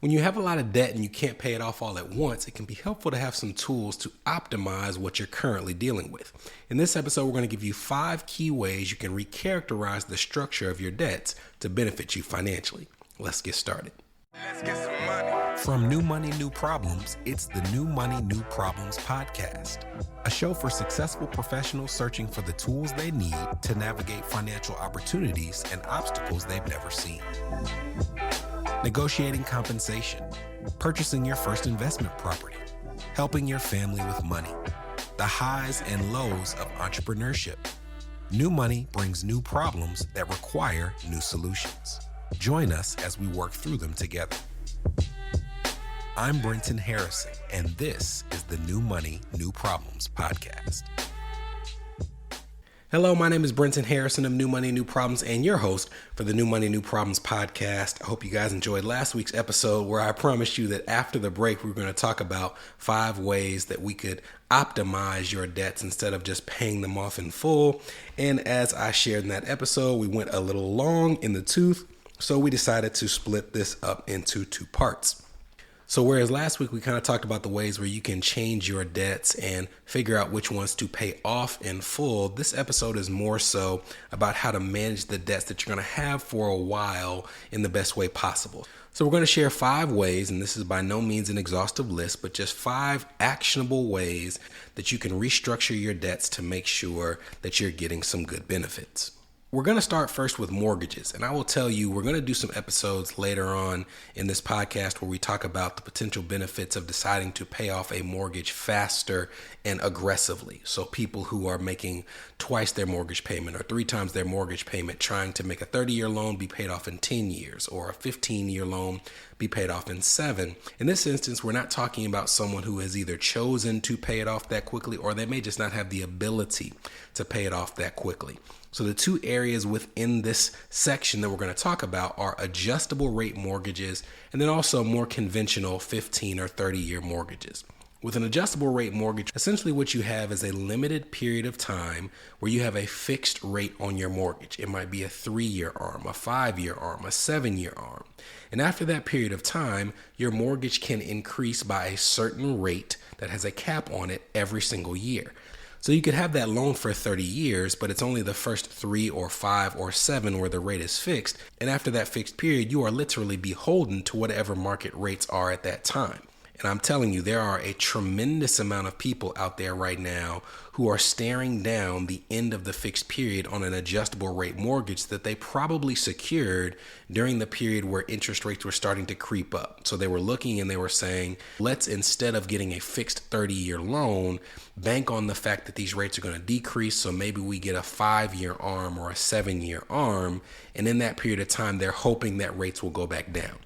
When you have a lot of debt and you can't pay it off all at once, it can be helpful to have some tools to optimize what you're currently dealing with. In this episode, we're going to give you 5 key ways you can recharacterize the structure of your debts to benefit you financially. Let's get started. Let's get some money. From New Money, New Problems, it's the New Money, New Problems podcast, a show for successful professionals searching for the tools they need to navigate financial opportunities and obstacles they've never seen. Negotiating compensation, purchasing your first investment property, helping your family with money, the highs and lows of entrepreneurship. New money brings new problems that require new solutions. Join us as we work through them together. I'm Brenton Harrison, and this is the New Money, New Problems podcast. Hello, my name is Brenton Harrison of New Money, New Problems, and your host for the New Money, New Problems podcast. I hope you guys enjoyed last week's episode where I promised you that after the break, we were going to talk about 5 ways that we could optimize your debts instead of just paying them off in full. And as I shared in that episode, we went a little long in the tooth, so we decided to split this up into 2 parts. So whereas last week we kind of talked about the ways where you can change your debts and figure out which ones to pay off in full, this episode is more so about how to manage the debts that you're going to have for a while in the best way possible. So we're going to share 5 ways, and this is by no means an exhaustive list, but just 5 actionable ways that you can restructure your debts to make sure that you're getting some good benefits. We're going to start first with mortgages, and I will tell you, we're going to do some episodes later on in this podcast where we talk about the potential benefits of deciding to pay off a mortgage faster and aggressively. So people who are making twice their mortgage payment or 3 times their mortgage payment, trying to make a 30-year loan be paid off in 10 years or a 15-year loan be paid off in 7. In this instance, we're not talking about someone who has either chosen to pay it off that quickly or they may just not have the ability to pay it off that quickly. So the 2 areas within this section that we're going to talk about are adjustable rate mortgages and then also more conventional 15 or 30-year mortgages. With an adjustable rate mortgage, essentially what you have is a limited period of time where you have a fixed rate on your mortgage. It might be a 3-year arm, a 5-year arm, a 7-year arm. And after that period of time, your mortgage can increase by a certain rate that has a cap on it every single year. So you could have that loan for 30 years, but it's only the first 3 or 5 or 7 where the rate is fixed. And after that fixed period, you are literally beholden to whatever market rates are at that time. And I'm telling you, there are a tremendous amount of people out there right now who are staring down the end of the fixed period on an adjustable rate mortgage that they probably secured during the period where interest rates were starting to creep up. So they were looking and they were saying, let's, instead of getting a fixed 30-year loan, bank on the fact that these rates are going to decrease. So maybe we get a 5-year arm or a 7-year arm. And in that period of time, they're hoping that rates will go back down.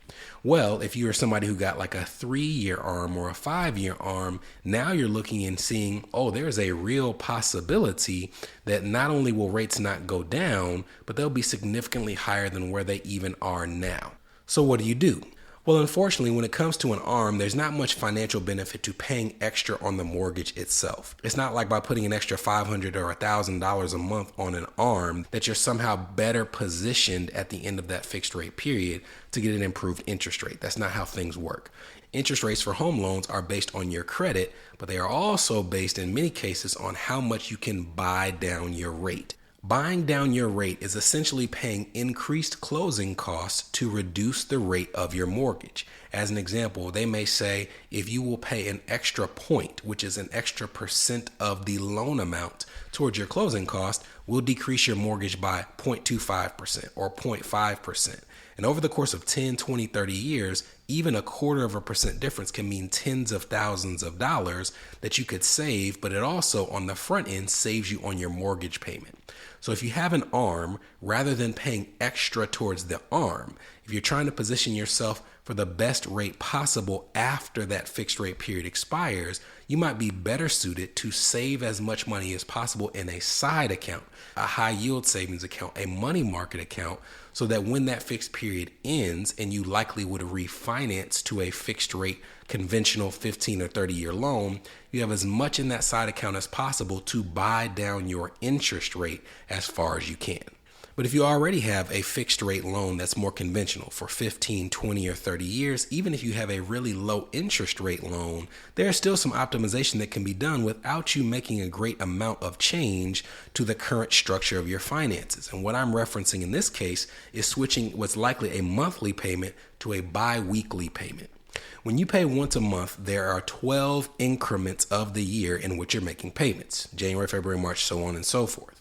Well, if you are somebody who got like a 3-year arm or a 5-year arm, now you're looking and seeing, oh, there's a real possibility that not only will rates not go down, but they'll be significantly higher than where they even are now. So what do? Well, unfortunately, when it comes to an ARM, there's not much financial benefit to paying extra on the mortgage itself. It's not like by putting an extra $500 or $1,000 a month on an ARM that you're somehow better positioned at the end of that fixed rate period to get an improved interest rate. That's not how things work. Interest rates for home loans are based on your credit, but they are also based in many cases on how much you can buy down your rate. Buying down your rate is essentially paying increased closing costs to reduce the rate of your mortgage. As an example, they may say if you will pay an extra point, which is an extra percent of the loan amount towards your closing cost, we'll decrease your mortgage by 0.25% or 0.5%. And over the course of 10, 20, 30 years, even a 0.25% difference can mean tens of thousands of dollars that you could save, but it also on the front end saves you on your mortgage payment. So if you have an ARM, rather than paying extra towards the ARM, if you're trying to position yourself for the best rate possible after that fixed rate period expires, you might be better suited to save as much money as possible in a side account, a high yield savings account, a money market account, so that when that fixed period ends and you likely would refinance to a fixed rate conventional 15 or 30-year loan, you have as much in that side account as possible to buy down your interest rate as far as you can. But if you already have a fixed rate loan that's more conventional for 15, 20, or 30 years, even if you have a really low interest rate loan, there's still some optimization that can be done without you making a great amount of change to the current structure of your finances. And what I'm referencing in this case is switching what's likely a monthly payment to a bi-weekly payment. When you pay once a month, there are 12 increments of the year in which you're making payments: January, February, March, so on and so forth.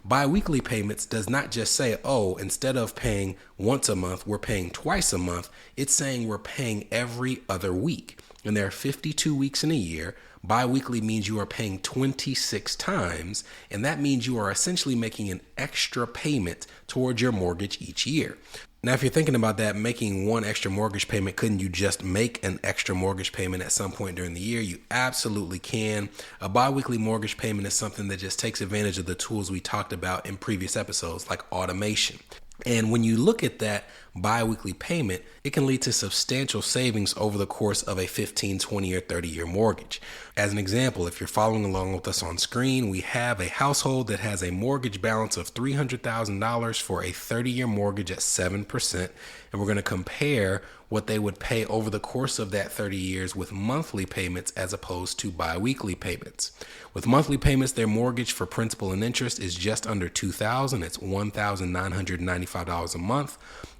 Bi-weekly payments does not just say, oh, instead of paying once a month, we're paying twice a month. It's saying we're paying every other week. And there are 52 weeks in a year. Bi-weekly means you are paying 26 times, and that means you are essentially making an extra payment towards your mortgage each year. Now, if you're thinking about that, making one extra mortgage payment, couldn't you just make an extra mortgage payment at some point during the year? You absolutely can. A biweekly mortgage payment is something that just takes advantage of the tools we talked about in previous episodes, like automation. And when you look at that biweekly payment, it can lead to substantial savings over the course of a 15, 20, or 30-year mortgage. As an example, if you're following along with us on screen, we have a household that has a mortgage balance of $300,000 for a 30-year mortgage at 7%. And we're going to compare what they would pay over the course of that 30 years with monthly payments as opposed to biweekly payments. With monthly payments, their mortgage for principal and interest is just under $2,000. It's $1,995 a month.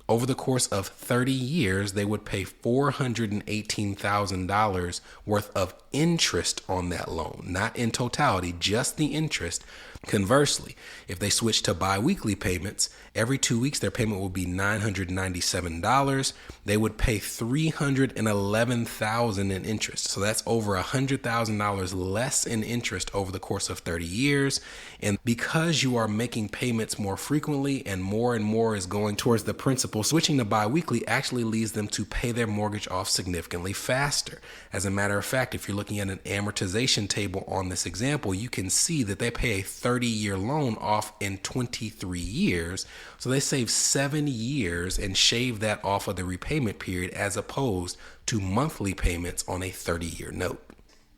Over the course of 30 years, they would pay $418,000 worth of interest on that loan, not in totality, just the interest. Conversely, if they switch to biweekly payments, every 2 weeks their payment will be $997. They would pay $311,000 in interest. So that's over $100,000 less in interest over the course of 30 years. And because you are making payments more frequently and more is going towards the principal, switching to biweekly actually leads them to pay their mortgage off significantly faster. As a matter of fact, if you're looking at an amortization table on this example, you can see that they pay a 30-year loan off in 23 years. So they save 7 years and shave that off of the repayment period as opposed to monthly payments on a 30-year note.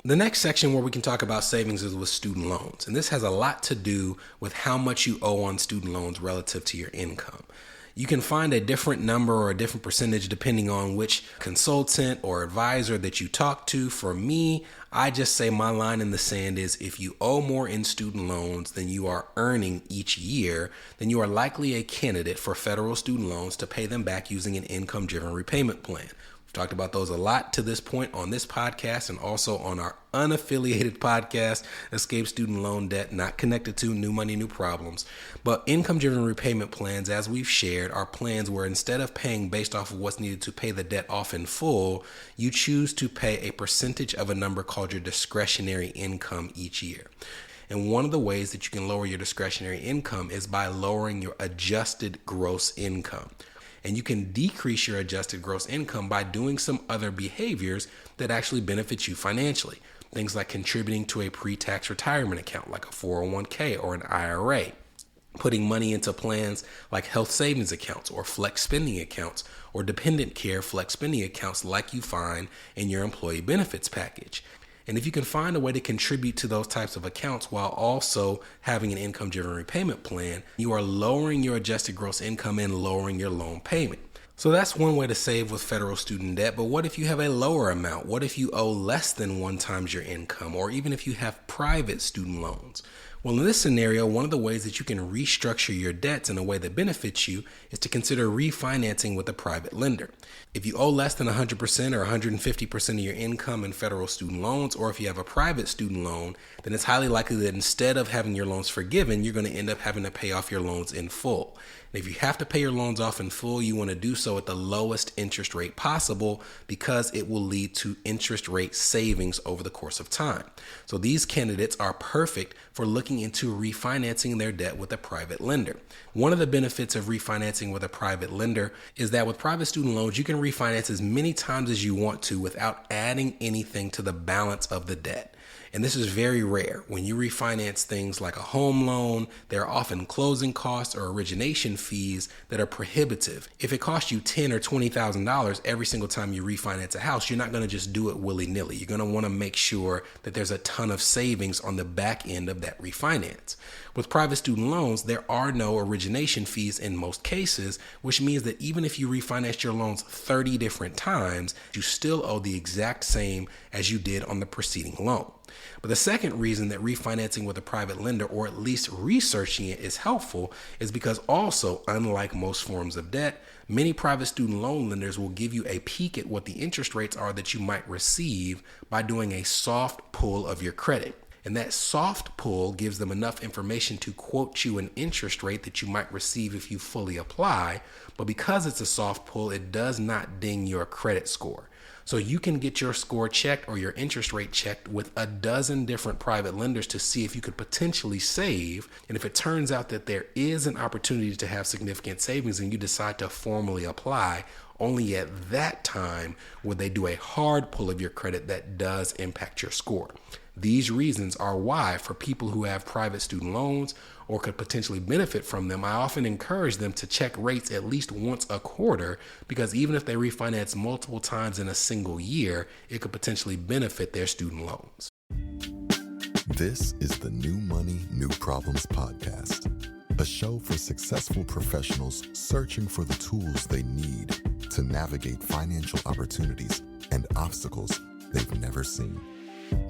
The next section where we can talk about savings is with student loans. And this has a lot to do with how much you owe on student loans relative to your income. You can find a different number or a different percentage depending on which consultant or advisor that you talk to. For me, I just say my line in the sand is if you owe more in student loans than you are earning each year, then you are likely a candidate for federal student loans to pay them back using an income-driven repayment plan. We've talked about those a lot to this point on this podcast and also on our unaffiliated podcast, Escape Student Loan Debt, not connected to New Money, New Problems. But income-driven repayment plans, as we've shared, are plans where instead of paying based off of what's needed to pay the debt off in full, you choose to pay a percentage of a number called your discretionary income each year. And one of the ways that you can lower your discretionary income is by lowering your adjusted gross income. And you can decrease your adjusted gross income by doing some other behaviors that actually benefit you financially. Things like contributing to a pre-tax retirement account like a 401k or an IRA, putting money into plans like health savings accounts or flex spending accounts or dependent care flex spending accounts like you find in your employee benefits package. And if you can find a way to contribute to those types of accounts while also having an income-driven repayment plan, you are lowering your adjusted gross income and lowering your loan payment. So that's one way to save with federal student debt. But what if you have a lower amount? What if you owe less than 1 times your income? Or even if you have private student loans? Well, in this scenario, one of the ways that you can restructure your debts in a way that benefits you is to consider refinancing with a private lender. If you owe less than 100% or 150% of your income in federal student loans, or if you have a private student loan, then it's highly likely that instead of having your loans forgiven, you're going to end up having to pay off your loans in full. And if you have to pay your loans off in full, you want to do so at the lowest interest rate possible because it will lead to interest rate savings over the course of time. So these candidates are perfect for looking into refinancing their debt with a private lender. One of the benefits of refinancing with a private lender is that with private student loans, you can refinance as many times as you want to without adding anything to the balance of the debt. And this is very rare. When you refinance things like a home loan, there are often closing costs or origination fees that are prohibitive. If it costs you $10,000 or $20,000 every single time you refinance a house, you're not going to just do it willy-nilly. You're going to want to make sure that there's a ton of savings on the back end of that refinance. With private student loans, there are no origination fees in most cases, which means that even if you refinance your loans 30 different times, you still owe the exact same as you did on the preceding loan. But the second reason that refinancing with a private lender, or at least researching it, is helpful is because also, unlike most forms of debt, many private student loan lenders will give you a peek at what the interest rates are that you might receive by doing a soft pull of your credit. And that soft pull gives them enough information to quote you an interest rate that you might receive if you fully apply. But because it's a soft pull, it does not ding your credit score. So you can get your score checked or your interest rate checked with a dozen different private lenders to see if you could potentially save. And if it turns out that there is an opportunity to have significant savings and you decide to formally apply, only at that time would they do a hard pull of your credit that does impact your score. These reasons are why, for people who have private student loans or could potentially benefit from them, I often encourage them to check rates at least once a quarter, because even if they refinance multiple times in a single year, it could potentially benefit their student loans. This is the New Money, New Problems podcast, a show for successful professionals searching for the tools they need to navigate financial opportunities and obstacles they've never seen.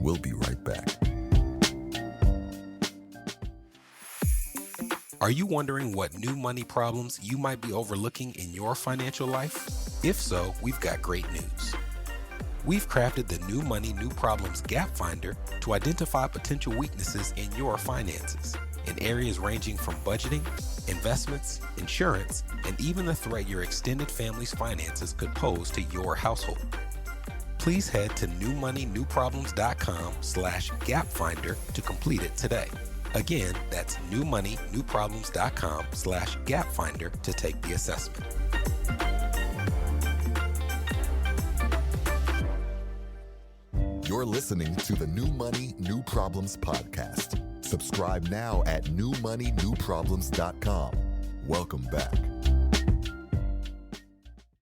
We'll be right back. Are you wondering what new money problems you might be overlooking in your financial life? If so, we've got great news. We've crafted the New Money, New Problems Gap Finder to identify potential weaknesses in your finances in areas ranging from budgeting, investments, insurance, and even the threat your extended family's finances could pose to your household. Please head to newmoneynewproblems.com/gapfinder to complete it today. Again, that's newmoneynewproblems.com/gapfinder to take the assessment. You're listening to the New Money, New Problems podcast. Subscribe now at newmoneynewproblems.com. Welcome back.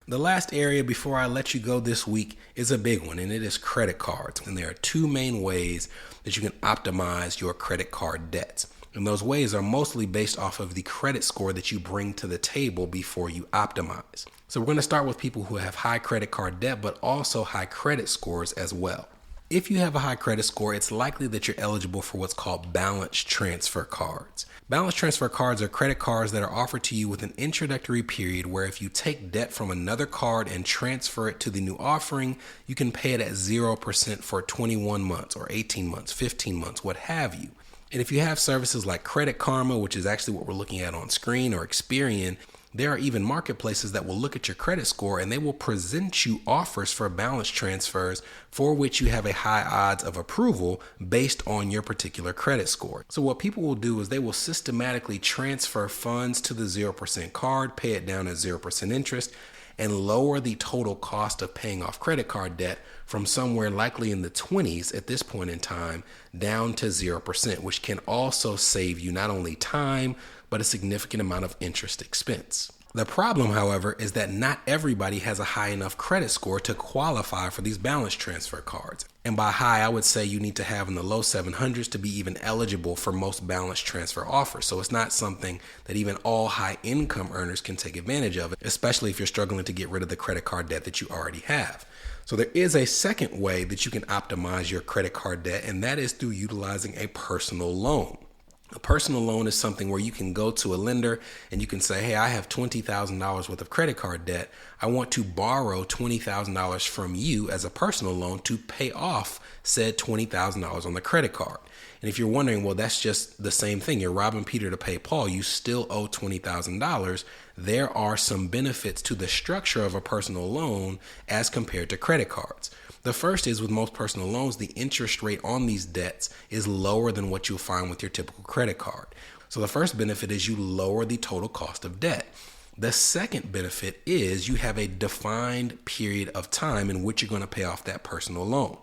The last area before I let you go this week is a big one, and it is credit cards. And there are two main ways that you can optimize your credit card debts. And those ways are mostly based off of the credit score that you bring to the table before you optimize. So we're going to start with people who have high credit card debt, but also high credit scores as well. If you have a high credit score, it's likely that you're eligible for what's called balance transfer cards. Balance transfer cards are credit cards that are offered to you with an introductory period where if you take debt from another card and transfer it to the new offering, you can pay it at 0% for 21 months or 18 months, 15 months, what have you. And if you have services like Credit Karma, which is actually what we're looking at on screen, or Experian, there are even marketplaces that will look at your credit score and they will present you offers for balance transfers for which you have a high odds of approval based on your particular credit score. So what people will do is they will systematically transfer funds to the 0% card, pay it down at 0% interest, and lower the total cost of paying off credit card debt from somewhere likely in the 20s at this point in time down to 0%, which can also save you not only time, but a significant amount of interest expense. The problem, however, is that not everybody has a high enough credit score to qualify for these balance transfer cards. And by high, I would say you need to have in the low 700s to be even eligible for most balance transfer offers. So it's not something that even all high income earners can take advantage of, especially if you're struggling to get rid of the credit card debt that you already have. So there is a second way that you can optimize your credit card debt, and that is through utilizing a personal loan. A personal loan is something where you can go to a lender and you can say, hey, I have $20,000 worth of credit card debt. I want to borrow $20,000 from you as a personal loan to pay off said $20,000 on the credit card. And if you're wondering, well, that's just the same thing. You're robbing Peter to pay Paul. You still owe $20,000. There are some benefits to the structure of a personal loan as compared to credit cards. The first is with most personal loans, the interest rate on these debts is lower than what you'll find with your typical credit card. So the first benefit is you lower the total cost of debt. The second benefit is you have a defined period of time in which you're going to pay off that personal loan.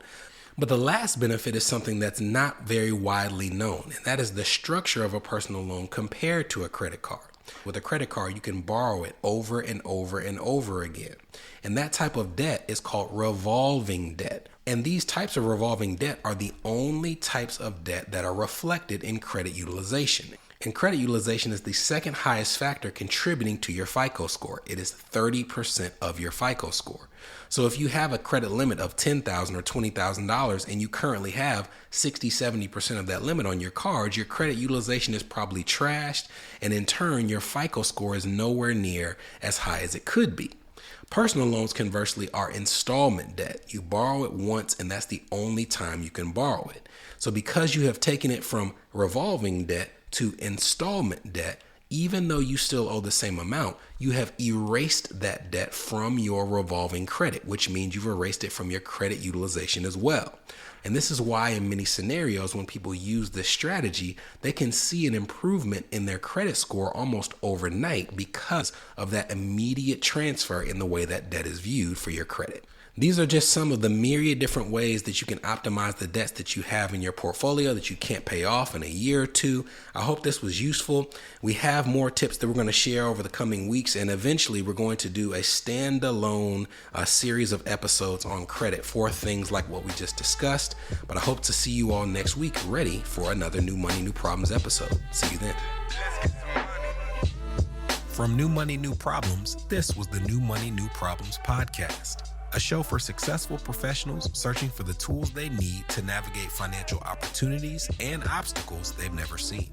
But the last benefit is something that's not very widely known, and that is the structure of a personal loan compared to a credit card. With a credit card, you can borrow it over and over and over again. And that type of debt is called revolving debt. And these types of revolving debt are the only types of debt that are reflected in credit utilization. And credit utilization is the second highest factor contributing to your FICO score. It is 30% of your FICO score. So if you have a credit limit of $10,000 or $20,000 and you currently have 60-70% of that limit on your cards, your credit utilization is probably trashed, and in turn, your FICO score is nowhere near as high as it could be. Personal loans, conversely, are installment debt. You borrow it once, and that's the only time you can borrow it. So because you have taken it from revolving debt to installment debt, even though you still owe the same amount, you have erased that debt from your revolving credit, which means you've erased it from your credit utilization as well. And this is why in many scenarios, when people use this strategy, they can see an improvement in their credit score almost overnight because of that immediate transfer in the way that debt is viewed for your credit. These are just some of the myriad different ways that you can optimize the debts that you have in your portfolio that you can't pay off in a year or two. I hope this was useful. We have more tips that we're going to share over the coming weeks, and eventually we're going to do a standalone series of episodes on credit for things like what we just discussed. But I hope to see you all next week ready for another New Money, New Problems episode. See you then. From New Money, New Problems, this was the New Money, New Problems podcast, a show for successful professionals searching for the tools they need to navigate financial opportunities and obstacles they've never seen.